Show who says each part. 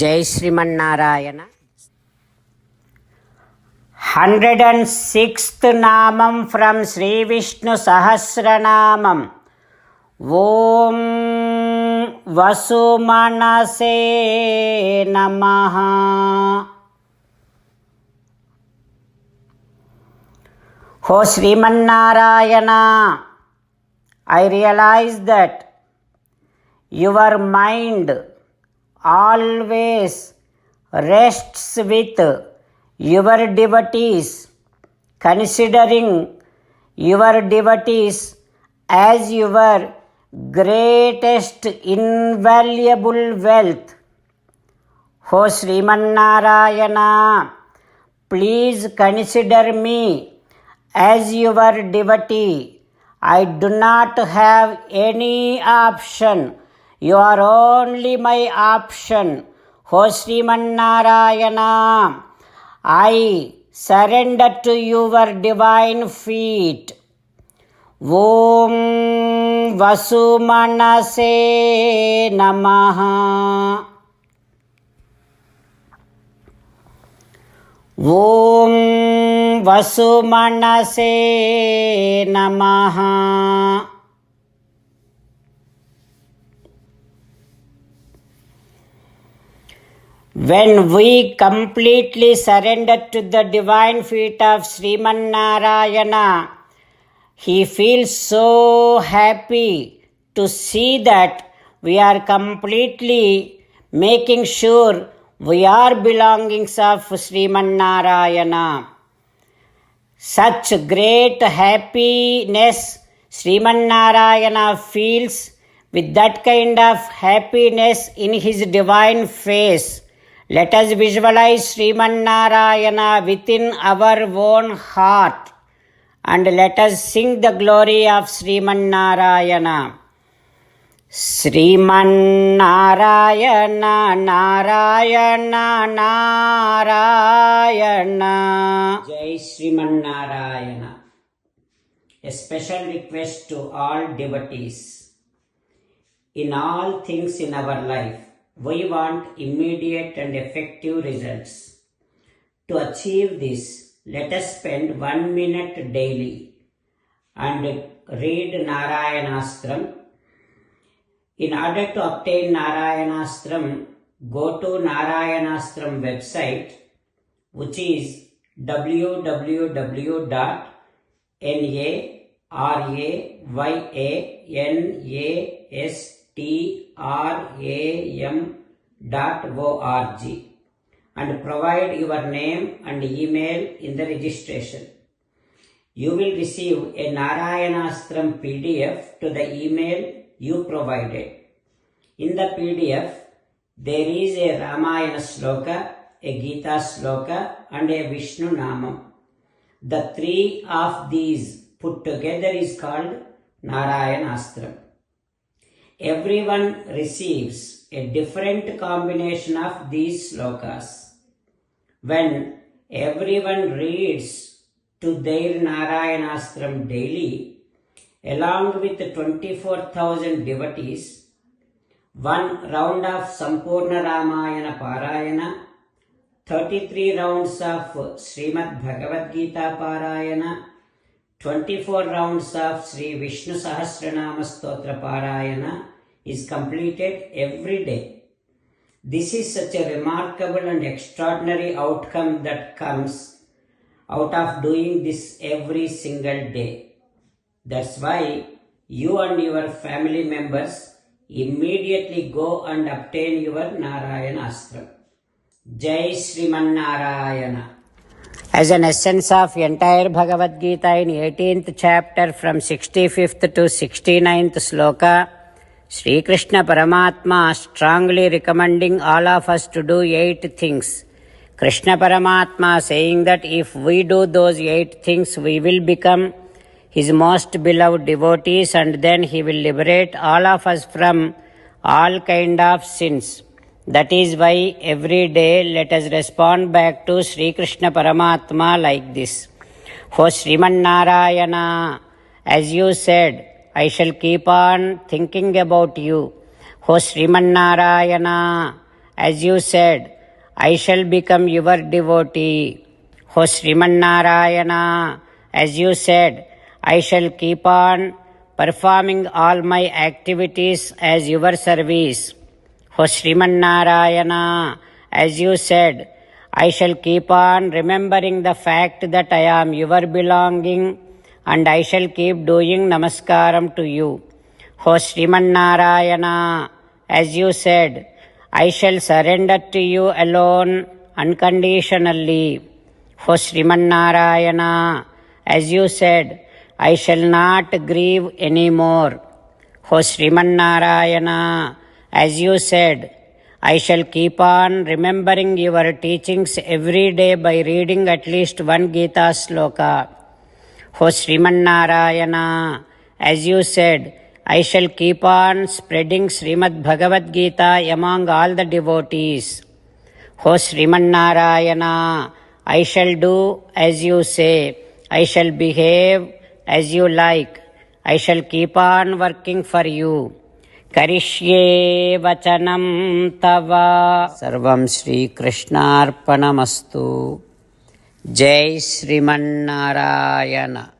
Speaker 1: జై శ్రీమన్నారాయణ. 106th నామం from Shri Vishnu Sahasranamam. ఓం వసుమనసే నమః. ఓ Srimannarayana, I realize that your mind always rests with your devotees, considering your devotees as your greatest invaluable wealth. O Srimannarayana, please consider me as your devotee. I do not have any option. You are only my option. O Srimannarayana, I surrender to your divine feet. Om Vasumanase Namaha. Om Vasumanase Namaha. When we completely surrender to the divine feet of Srimannarayana, he feels so happy to see that we are completely making sure we are belongings of Srimannarayana. Such great happiness Srimannarayana feels. With that kind of happiness in his divine face, let us visualize Srimannarayana within our own heart and let us sing the glory of Srimannarayana. Srimannarayana Narayana Narayana. Jai Srimannarayana. A special request to all devotees. In all things in our life, we want immediate and effective results. To achieve this, let us spend 1 minute daily and read Narayanastram. In order to obtain Narayanastram, go to Narayanastram website, which is www.narayanaStram.org and provide your name and email in the registration. You will receive a Narayanastram PDF to the email you provided. In the PDF, there is a Ramayana Sloka, a Gita Sloka and a Vishnu Namam. The three of these put together is called Narayanastram. Everyone receives a different combination of these slokas. When everyone reads to their Narayanastram daily, along with 24,000 devotees, one round of Sampurna Ramayana Parayana, 33 rounds of Srimad Bhagavad Gita Parayana, 24 rounds of Sri Vishnu Sahasranama Stotra Parayana is completed every day. This is such a remarkable and extraordinary outcome that comes out of doing this every single day. That's why you and your family members immediately go and obtain your Narayanastram. Jai Srimannarayana. As an essence of entire Bhagavad Gita in 18th chapter from 65th to 69th sloka, Sri Krishna Paramatma strongly recommending all of us to do 8 things. Krishna Paramatma saying that if we do those 8 things, we will become his most beloved devotees and then he will liberate all of us from all kind of sins. That is why every day let us respond back to Sri Krishna Paramatma like this. O Srimannarayana, as you said, I shall keep on thinking about you. O Srimannarayana, as you said, I shall become your devotee. O Srimannarayana, as you said, I shall keep on performing all my activities as your service. O Srimannarayana, as you said, I shall keep on remembering the fact that I am your belonging and I shall keep doing namaskaram to you. O Srimannarayana, as you said, I shall surrender to you alone unconditionally. O Srimannarayana, as you said, I shall not grieve anymore. O Srimannarayana, as you said, I shall keep on remembering your teachings every day by reading at least one Gita sloka. O Srimannarayana, as you said, I shall keep on spreading Srimad Bhagavad Gita among all the devotees. O Srimannarayana, I shall do as you say. I shall behave as you like. I shall keep on working for you. Karishye vachanam tava. Sarvam Shri Krishnarpanamastu. Jai Srimannarayana.